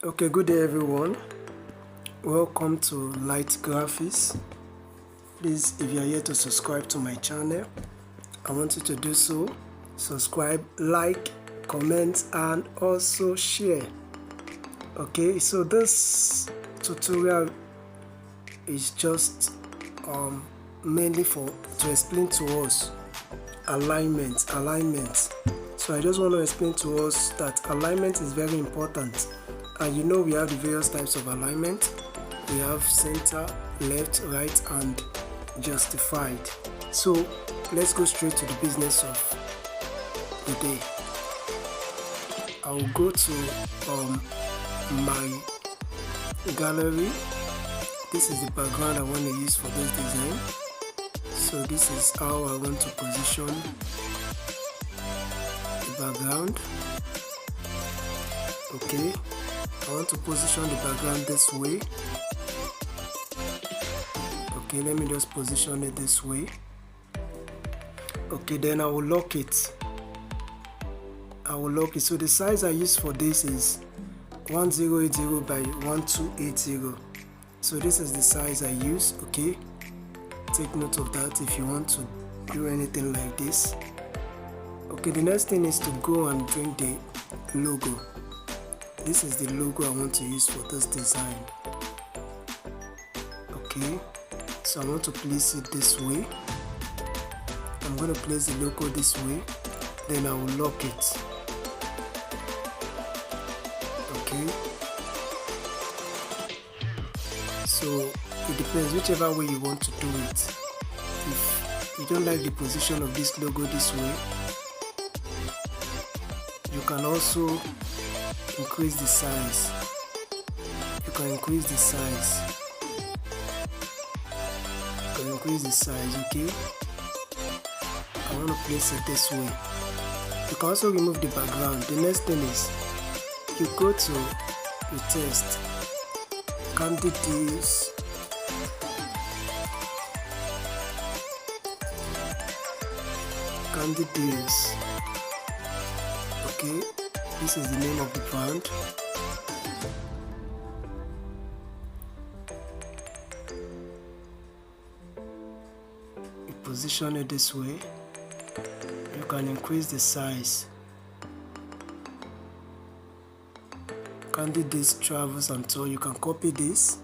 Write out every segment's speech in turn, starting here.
Okay, good day everyone. Welcome to Light Graphics. Please, if you are yet to subscribe to my channel, I want you to do so. Subscribe, like, comment, and also share. Okay, so this tutorial is just mainly to explain to us alignment. So I just want to explain to us that alignment is very important. And you know we have the various types of alignment. We have center, left, right, and justified. So let's go straight to the business of the day. I will go to my gallery. This is the background I want to use for this design. So this is how I want to position the background. Okay, I want to position the background this way. Okay, let me just position it this way. Okay, then I will lock it. So the size I use for this is 1080 by 1280. So this is the size I use. Okay, take note of that if you want to do anything like this. Okay, the next thing is to go and bring the logo. This is the logo I want to use for this design. Okay, so I want to place it this way. I'm going to place the logo this way, then I will lock it. Okay, so it depends whichever way you want to do it. If you don't like the position of this logo this way, you can also increase the size. Okay, I want to place it this way. You can also remove the background. The next thing is you go to the text, candid deals, okay, this is the name of the brand. You position it this way. You can increase the size. Candid Deals Travels and Tour. You can copy this.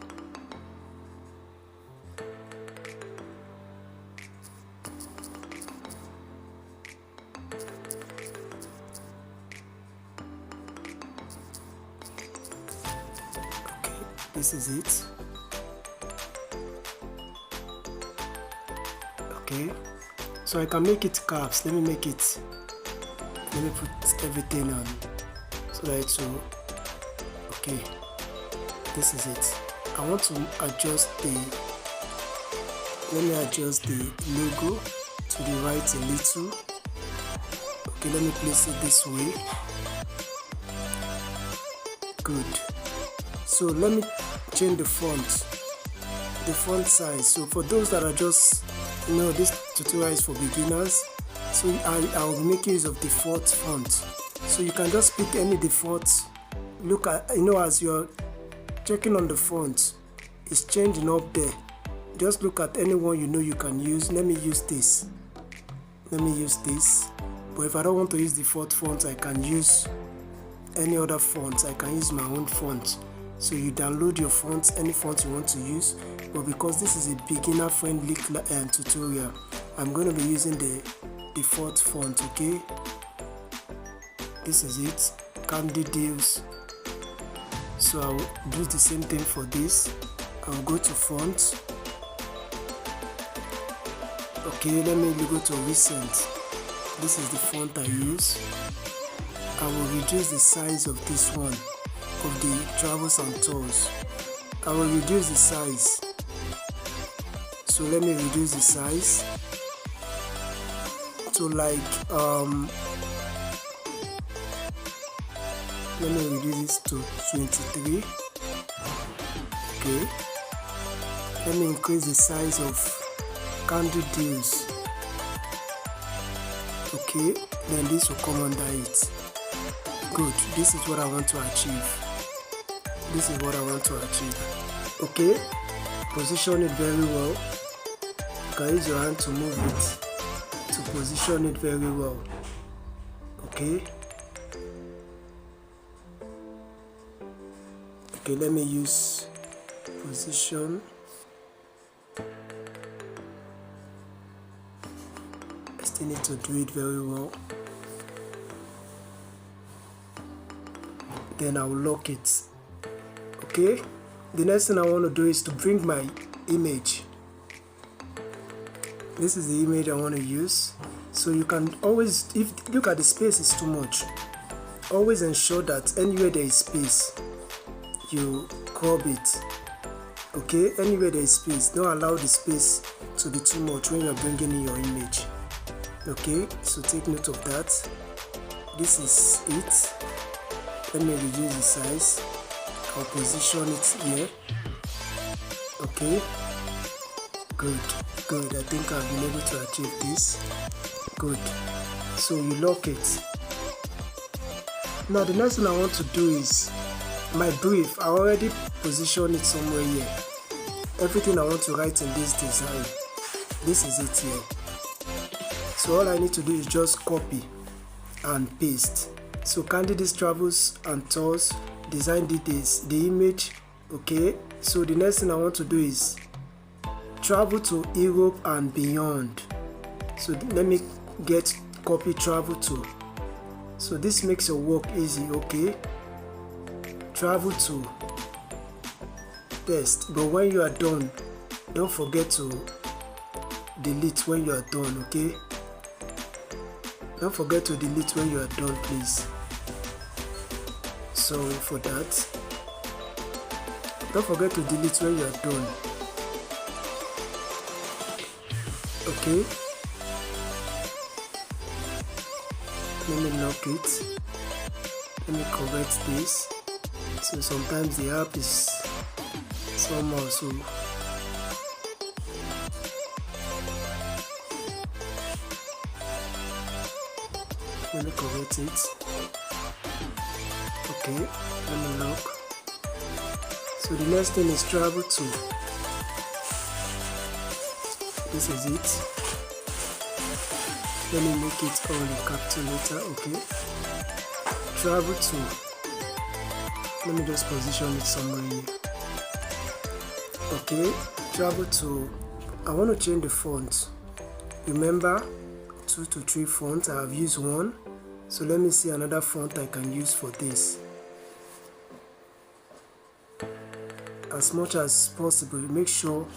This is it. Okay, so I can make it caps. Let me put everything on so that it's so. Okay, this is it. I want to adjust let me adjust the logo to the right a little. Okay, let me place it this way. Good. So let me change the font size. So for those that are just, this tutorial is for beginners, so I will make use of default font. So you can just pick any default. Look at, as you're checking on the font, it's changing up there. Just look at any one you can use. Let me use this. But if I don't want to use default font, I can use any other font. I can use my own font. So you download your fonts, any font you want to use, but because this is a beginner friendly tutorial, I'm going to be using the default font. Okay, this is it, Candid Deals. So I'll do the same thing for this. I'll go to font. Okay, let me go to recent. This is the font I use. I will reduce the size of this one, of the Travels and Tours. I will reduce the size. So let me reduce the size to like let me reduce this to 23. Okay, let me increase the size of Candid Deals. Okay, then this will come under it. Good, this is what I want to achieve. this is what I want to achieve. Okay, position it very well. You can use your hand to move it, to position it very well. Okay, let me use position. I still need to do it very well. Then I will lock it. Okay, the next thing I want to do is to bring my image. This is the image I want to use. So you can always, if look at the space is too much, always ensure that anywhere there is space, you crop it. Okay, anywhere there is space, don't allow the space to be too much when you're bringing in your image. Okay, so take note of that. This is it. Let me reduce the size. I'll position it here. Okay, good. I think I've been able to achieve this. Good. So you lock it. Now the next thing I want to do is my brief. I already positioned it somewhere here. Everything I want to write in this design, this is it here. So all I need to do is just copy and paste. So candidates, travels and tours, design details, the image. Okay, so the next thing I want to do is travel to Europe and beyond. So let me get copy travel to. So this makes your work easy. Okay, travel to test, but when you are done, don't forget to delete when you are done. Okay, don't forget to delete when you are done, please. Sorry for that. Don't forget to delete when you are done. Okay, let me lock it. Let me correct this. So sometimes the app is somehow, so let me correct it. Okay, let me lock. So the next thing is travel to. This is it. Let me make it all in capital letter. Okay, travel to. Let me just position it somewhere here. Okay, travel to. I want to change the font. Remember, 2 to 3 fonts. I have used one. So let me see another font I can use for this. As much as possible, make sure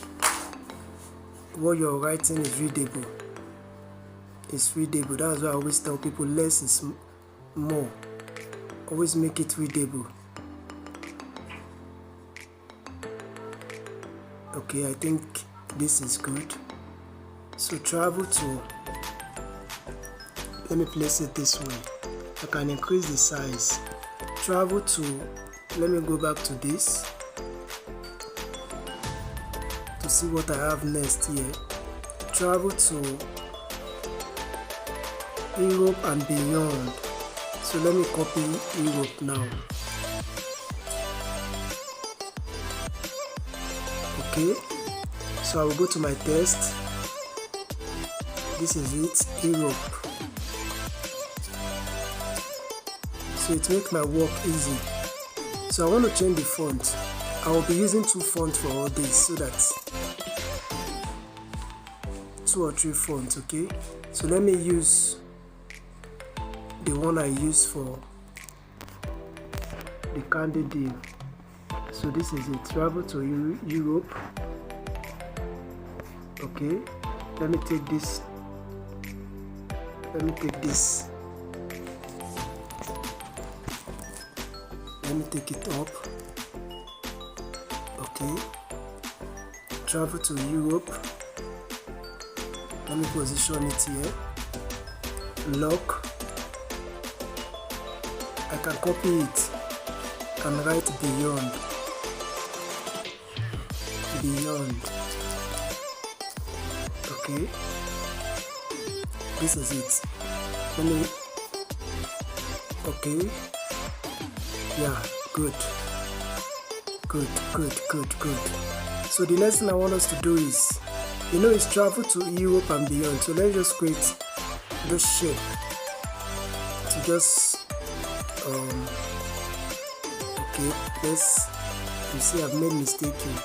what you're writing is readable. It's readable. That's why I always tell people less is more. Always make it readable. Okay, I think this is good. So travel to. Let me place it this way. I can increase the size. Travel to. Let me go back to this to see what I have next here. Travel to Europe and beyond. So let me copy Europe now. Okay, so I will go to my test. This is it, Europe. So it makes my work easy. So I want to change the font. I will be using 2 fonts for all this, so that's 2 or 3 fonts. Okay, so let me use the one I use for the candidate. So this is it, travel to Europe. Okay, let me take this. Let me take it up. Okay, travel to Europe. Let me position it here. Lock. I can copy it and write beyond. Okay, this is it. Let me. Okay, yeah, good. Good. So the next thing I want us to do is, is travel to Europe and beyond. So let's just create this shape to just okay, you see I've made mistake here.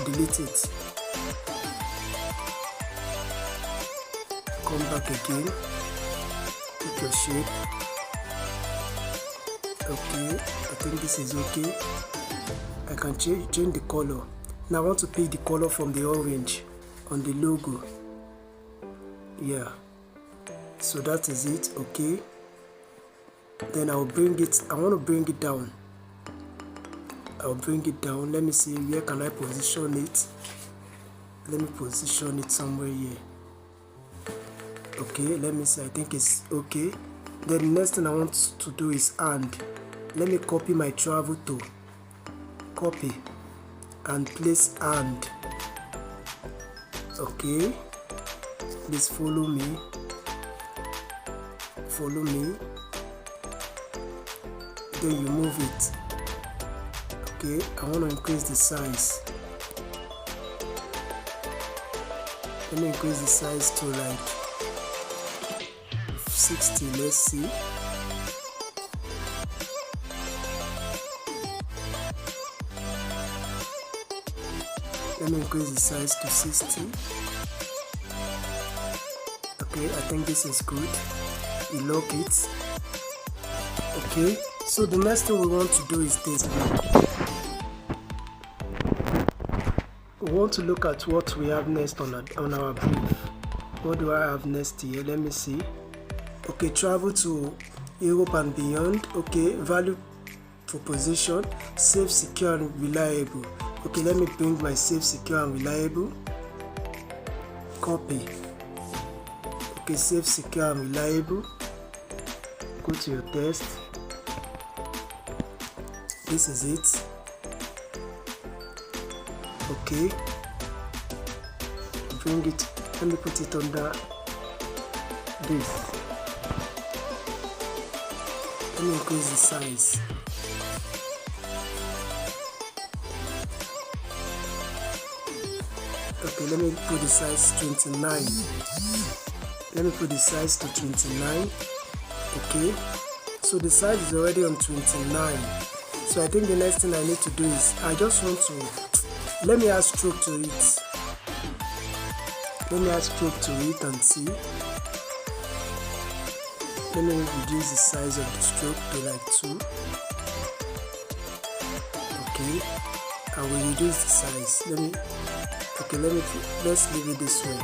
Delete it, come back again, pick your shape. Okay, I think this is okay. I can change the color. Now I want to pick the color from the orange on the logo. Yeah, so that is it. Okay, then I want to bring it down. I'll bring it down. Let me see, where can I position it? Let me position it somewhere here. Okay, let me see, I think it's okay. Then the next thing I want to do is let me copy my travel tool, copy and place and. Okay, please follow me. Then you move it. Okay, I want to increase the size. Let me increase the size to like 60. Let's see. Let me increase the size to 60. Okay, I think this is good. You lock it. Okay, so the next thing we want to do is this. We want to look at what we have next on our brief. What do I have next here? Let me see. Okay, travel to Europe and beyond. Okay, value proposition, safe, secure and reliable. Okay, let me bring my safe, secure and reliable. Copy. Okay, safe, secure and reliable. Go to your test. This is it. Okay, bring it, let me put it under this. Let me increase the size. Okay, let me put the size 29. Let me put the size to 29. Okay, so the size is already on 29. So I think the next thing I need to do is, I just want to, let me add stroke to it. Let me add stroke to it and see. Let me reduce the size of the stroke to like 2. Okay, I will reduce the size. Let's leave it this way.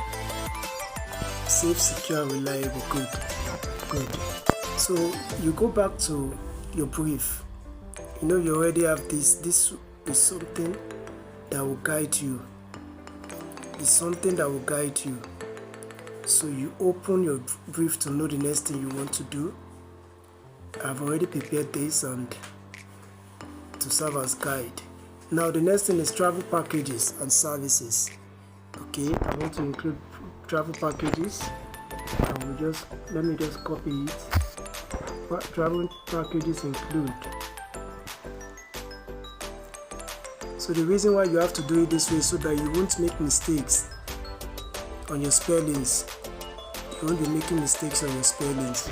Safe, secure, reliable. Good. So you go back to your brief. You already have this. This is something that will guide you. It's something that will guide you. So you open your brief to know the next thing you want to do. I've already prepared this and to serve as guide. Now the next thing is travel packages and services. Okay, I want to include travel packages. Let me just copy it. Travel packages include. So the reason why you have to do it this way is so that you won't make mistakes on your spellings. You won't be making mistakes on your spellings.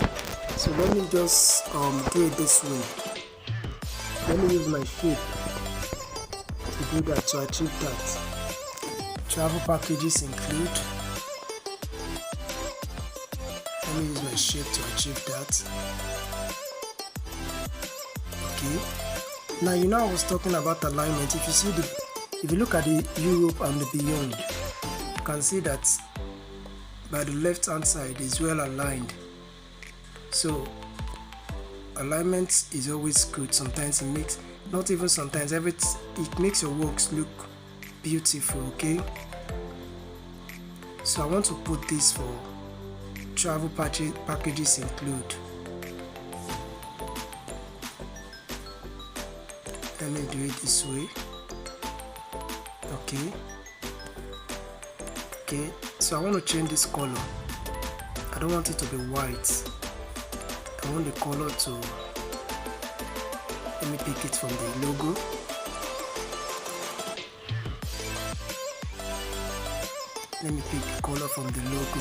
So let me just do it this way. Let me use my shape to do that, to achieve that. Travel packages include. Let me use my shape to achieve that. Okay. Now I was talking about alignment. If you look at the Europe and the beyond, you can see that by the left hand side is well aligned. So alignment is always good. Sometimes it makes, not even sometimes, it makes your works look beautiful. Okay, so I want to put this for travel packages include. Let me do it this way. Okay, so I want to change this color. I don't want it to be white. I want the color to, let me pick it from the logo. Let me pick the color from the logo.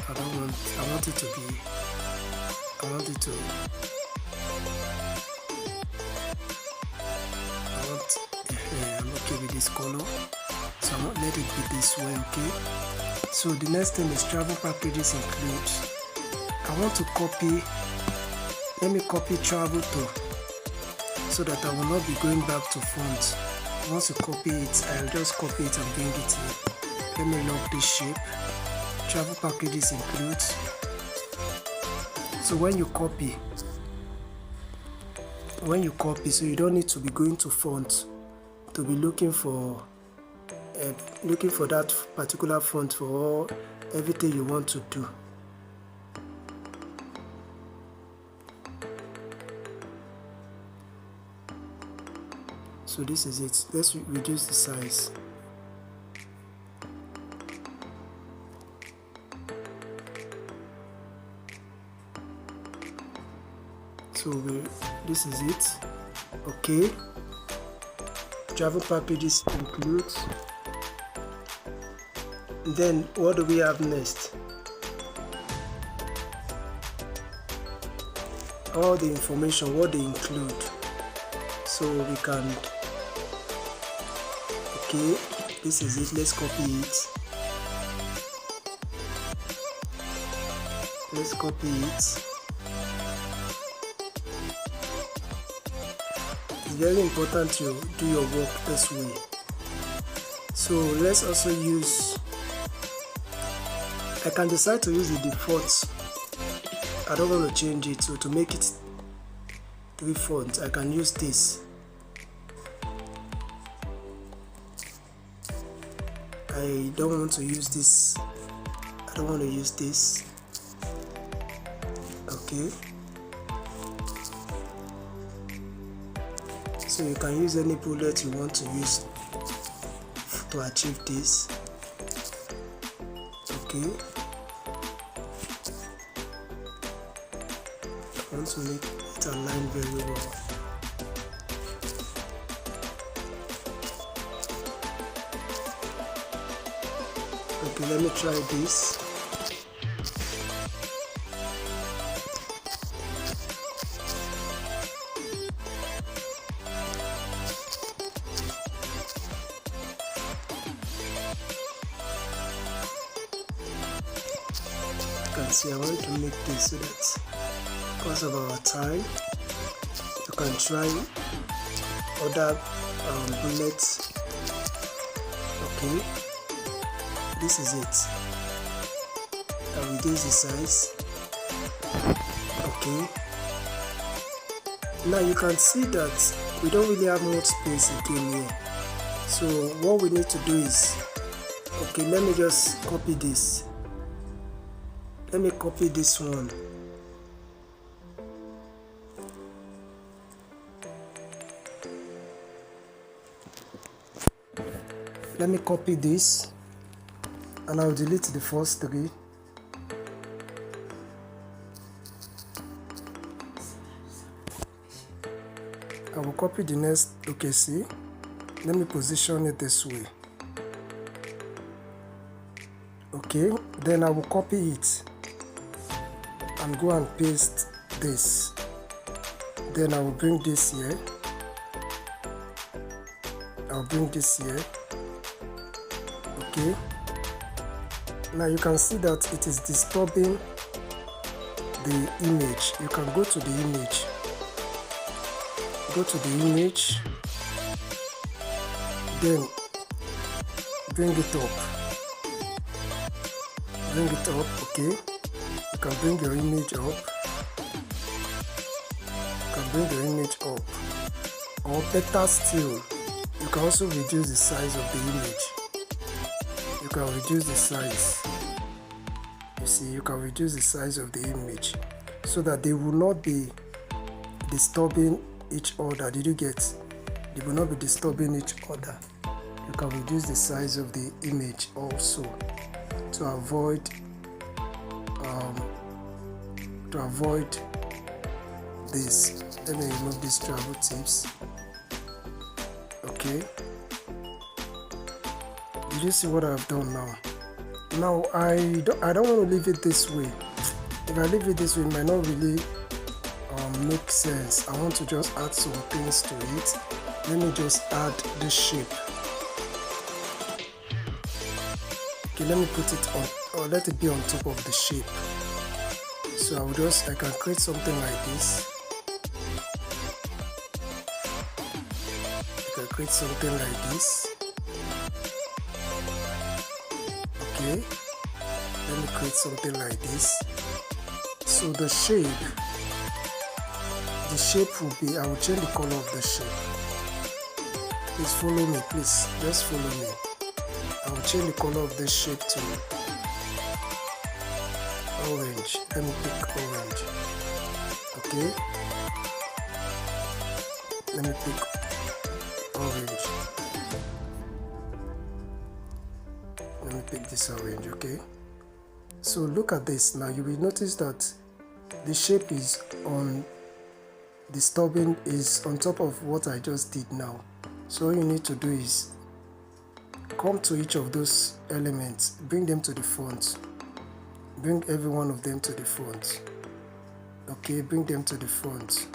I want it to be, I'm okay with this color, so I won't let it be this way. Okay, so the next thing is travel packages include. I want to copy, let me copy travel to, so that I will not be going back to font. Once you copy it, I'll just copy it and bring it here. Let me lock this shape. Travel packages include. So when you copy, so you don't need to be going to font to be looking for that particular font for everything you want to do. So this is it. Let's reduce the size. So this is it. Okay. Travel packages includes. Then what do we have next? All the information, what they include. So we can. Okay, this is it. Let's copy it. Let's copy it. It's very important to do your work this way. So let's also use, I can decide to use the default. I don't want to change it, so to make it 3 fonts, I can use this. I don't want to use this. I don't want to use this. Okay. So you can use any bullet you want to use to achieve this. Okay. I want to make it align very well. Okay, let me try this. You can see I want to make this so that because of our time, you can try other bullets. Okay. This is it. I'll reduce the size. Okay. Now you can see that we don't really have much space again here. So what we need to do is, okay, let me just copy this. Let me copy this one. Let me copy this. And I'll delete the first 3. I will copy the next. Okay, see, let me position it this way. Okay, then I will copy it and go and paste this. Then I will bring this here. I'll bring this here. Okay. Now you can see that it is disturbing the image. You can go to the image. Go to the image. Then bring it up. Bring it up, okay? You can bring your image up. You can bring your image up. Or better still, you can also reduce the size of the image. You can reduce the size. You see, you can reduce the size of the image so that they will not be disturbing each other. Did you get? They will not be disturbing each other. You can reduce the size of the image also to avoid this. Let me remove these travel tips. Okay, did you see what I've done now? Now I don't want to leave it this way. If I leave it this way, it might not really make sense. I want to just add some things to it. Let me just add this shape. Okay, let me put it on, or let it be on top of the shape. So I can create something like this. I can create something like this. Okay, let me create something like this. So the shape will be, I will change the color of the shape. Please follow me, please, just follow me. I will change the color of this shape to orange. Let me pick orange. Okay, let me pick orange. Let me pick this orange. Okay, so look at this. Now you will notice that the shape is on on top of what I just did now. So all you need to do is come to each of those elements, bring them to the front, bring every one of them to the front. Okay, bring them to the front,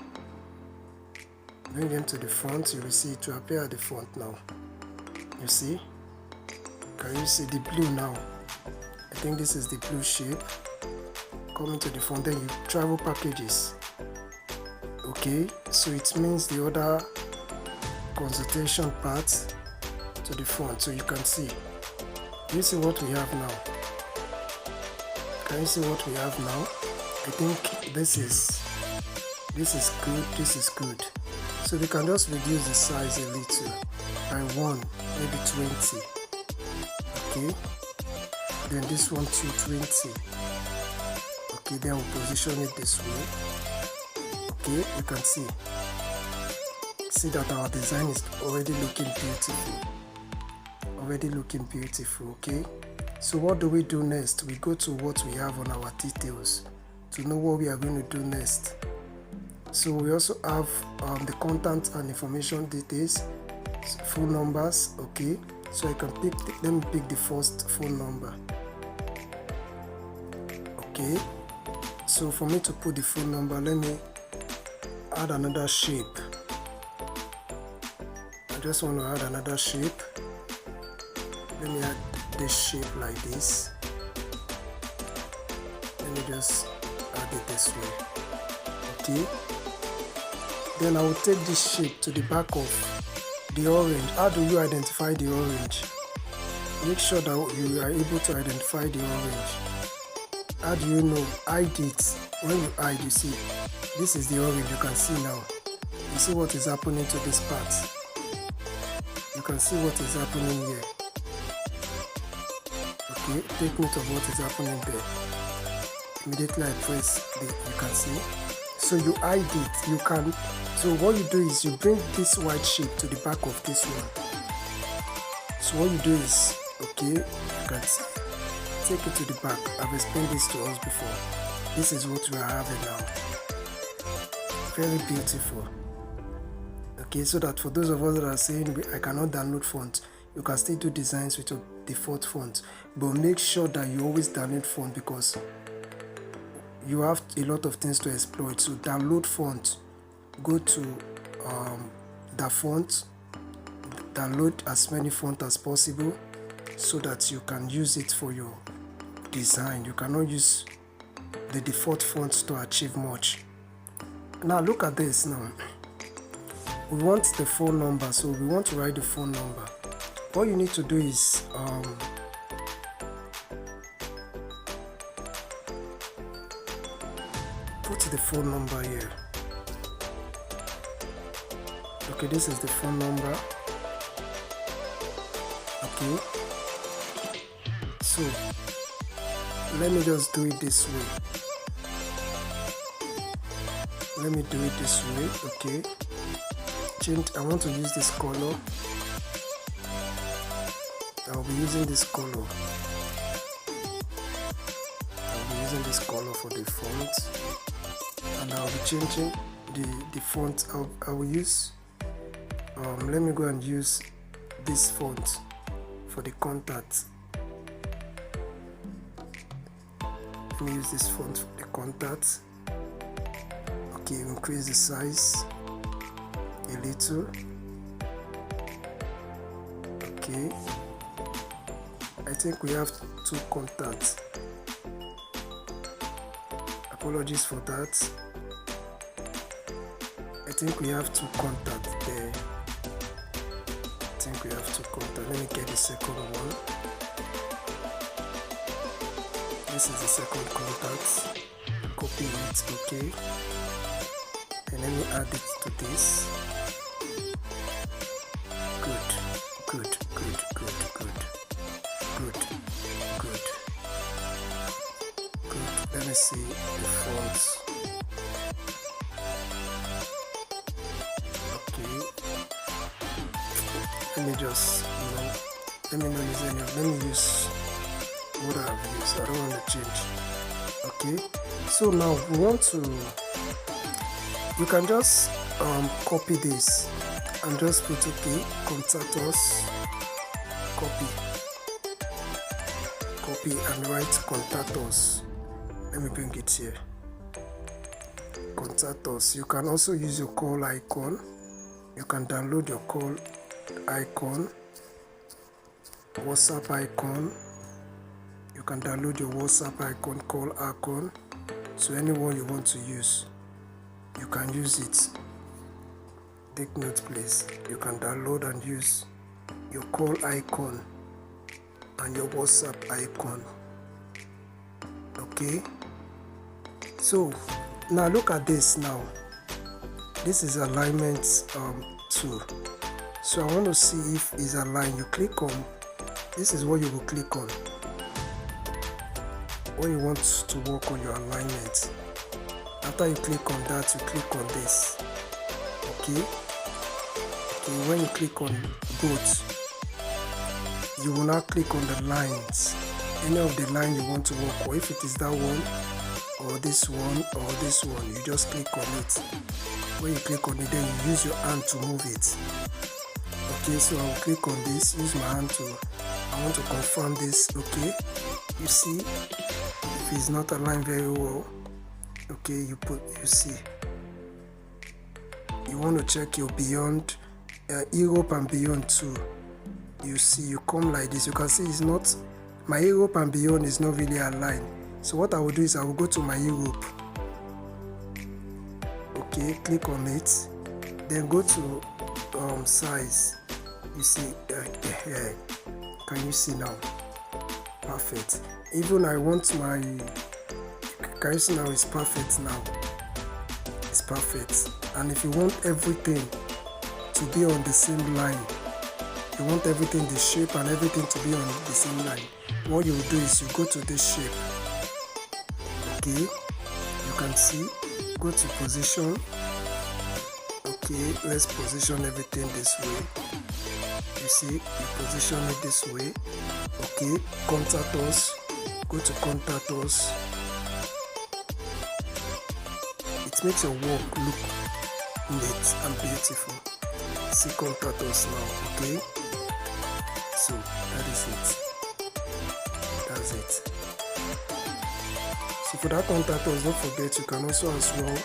bring them to the front. You will see it will appear at the front now. You see, can you see the blue now? I think this is the blue shape coming to the front. Then you travel packages. Okay, so it means the other consultation part to the front, so you can see. You see what we have now? Can you see what we have now? I think this is good, this is good. So we can just reduce the size a little by 1, maybe 20. Okay, then this one to 20. Okay, then we'll position it this way. Okay, you can see that our design is already looking beautiful. Okay, so what do we do next? We go to what we have on our details to know what we are going to do next. So we also have the content and information details, phone numbers. Okay, so I can let me pick the first phone number. Okay, so for me to put the phone number, let me add another shape. I just want to add another shape. Let me add this shape like this. Let me just add it this way. Okay, then I will take this shape to the back of the orange. How do you identify the orange? Make sure that you are able to identify the orange. How do you know? Hide it. When you hide, you see this is the orange. You can see now. You see what is happening to this part. You can see what is happening here. Okay, take note of what is happening there. Immediately I press you can see. So you hide it. You can. So what you do is you bring this white shape to the back of this one. So what you do is, okay, you can see, take it to the back. I've explained this to us before. This is what we are having now. Very beautiful. Okay, so that for those of us that are saying I cannot download fonts, you can still do designs with your default font, but make sure that you always download font because you have a lot of things to exploit. So download font, go to the font, download as many fonts as possible so that you can use it for your design. You cannot use the default fonts to achieve much. Now look at this now. We want the phone number, so we want to write the phone number. All you need to do is put the phone number here. Okay, this is the phone number. Okay, so let me just do it this way. Let me do it this way. Okay, I want to use this color. I'll be using this color. I'll be using this color for the font, and I'll be changing the font. I will use let me go and use this font for the contact. Let me use this font for the contact. Okay, increase the size a little. Okay, I think we have 2 contacts. Apologies for that. I think we have 2 contacts there. Let me get the second one. This is the second contact. Copy it, okay. And let me add it to this. Good. Let me see the fonts. Okay. Let me just, let me use what I've used. I don't want to change. Okay. So now we want to, you can just copy this and just put okay, contact us, copy and write contact us. Let me bring it here. Contact us. You can also use your call icon. You can download your call icon, WhatsApp icon. You can download your WhatsApp icon, call icon. So anyone you want to use, you can use it. Take note, please. You can download and use your call icon and your WhatsApp icon. Okay. So now look at this now. This is alignment tool. So I want to see if it's aligned. You click on, this is what you will click on when you want to work on your alignment. After you click on that, you click on this. Okay. When you click on both, you will now click on the lines, any of the line you want to work, or if it is that one or this one or this one, you just click on it. When you click on it, then you use your hand to move it. Okay, so I'll click on this, use my hand to, I want to confirm this. Okay, you see if it's not aligned very well. Okay, you see, you want to check your beyond Europe and beyond too. You see, you come like this, you can see it's not, my Europe and beyond is not really aligned. So what I will do is I will go to my Europe. Okay, click on it, then go to size. You see, can you see now? Perfect. Even I want my, can you see now? It's perfect now. It's perfect. And if you want everything to be on the same line, you want everything, the shape and everything to be on the same line, what you will do is you go to this shape. Okay, you can see, go to position. Okay, let's position everything this way. You see, you position it this way. Okay, contact us, go to contact us. It makes your work look neat and beautiful. See, contact us now. Okay, so that is it. That's it. So for that contact us, don't forget you can also as well.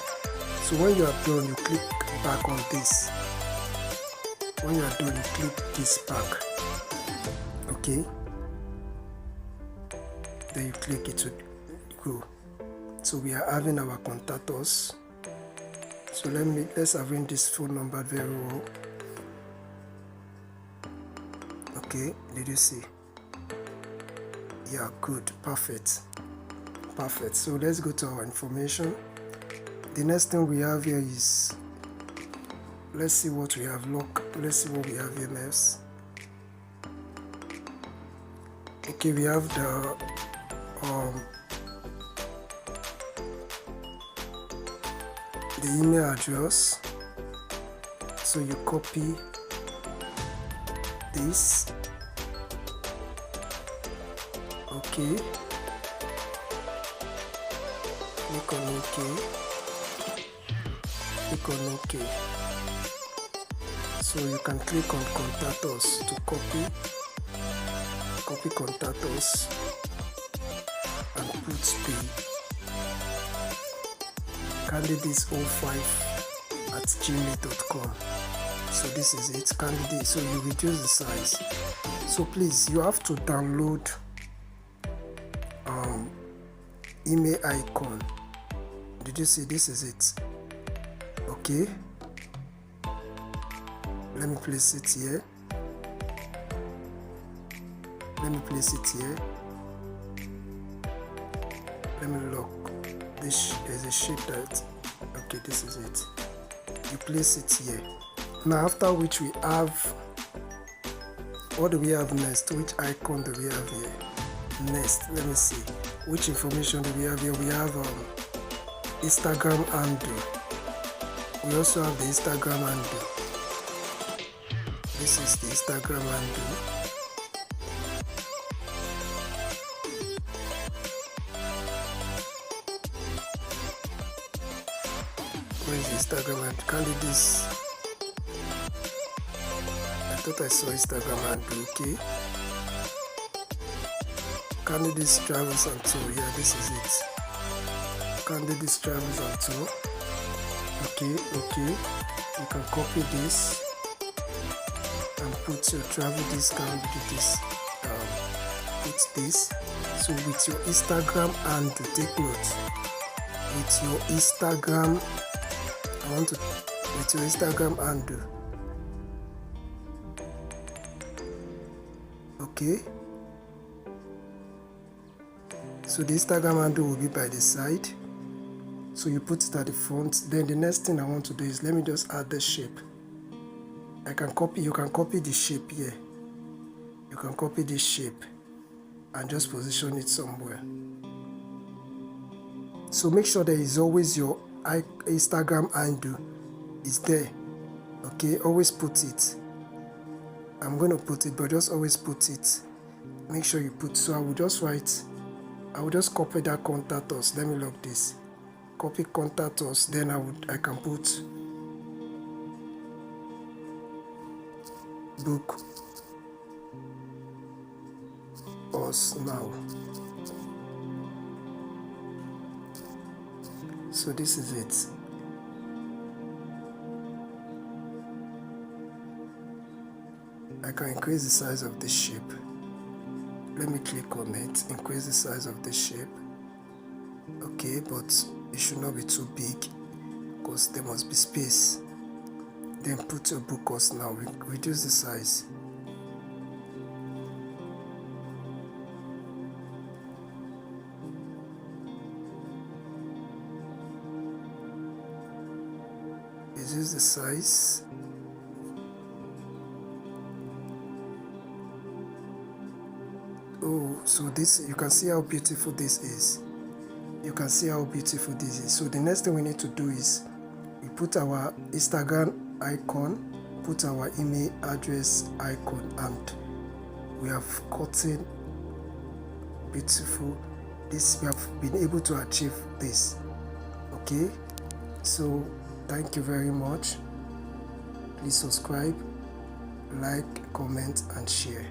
So when you are done, you click back on this. When you are done, you click this back. Okay, then you click it to go. So we are having our contact us. So let's arrange this phone number very well. Okay, did you see? Yeah, good, perfect. So let's go to our information. The next thing we have here is, let's see what we have. Look, let's see what we have here next. Okay, we have the email address. So you copy this. Okay, click on OK. Click on OK. So So you can click on contact us to copy contact us and put the candidates05@gmail.com. So this is it, candidate. So you reduce the size. So please, you have to download email icon. Did you see? This is it. Okay, let me place it here. Let me place it here. Let me lock this. Is a shape that, okay, this is it. You place it here. Now after which we have, what do we have next? Which icon do we have here next? Let me see. Which information do we have here? We have Instagram handle. We also have the Instagram handle. This is the Instagram handle. Where is the Instagram handle? Candidates. I thought I saw Instagram handle. Okay. Candidates travels and tour. Yeah, this is it. Candidates travels and tour. Okay. You can copy this and put your travel discount to this. Put this. So with your Instagram handle, take note. With your Instagram, with your Instagram handle. Okay. So the Instagram handle will be by the side. So you put it at the front. Then the next thing I want to do is, let me just add the shape. You can copy the shape here. You can copy this shape and just position it somewhere. So make sure there is always your Instagram handle is there. Okay, always put it. I'm going to put it, but just always put it. Make sure you put. So I will just copy that contact us. Let me lock this. Copy contact us. Then I can put book us now. So this is it. I can increase the size of the shape. Let me click on it, increase the size of the shape. Okay, but it should not be too big because there must be space. Then put your book us now, reduce the size. Reduce the size. Oh, so this, you can see how beautiful this is. You can see how beautiful this is. So the next thing we need to do is we put our Instagram icon, put our email address icon, and we have gotten beautiful. This, we have been able to achieve this. Okay, so thank you very much. Please subscribe, like, comment, and share.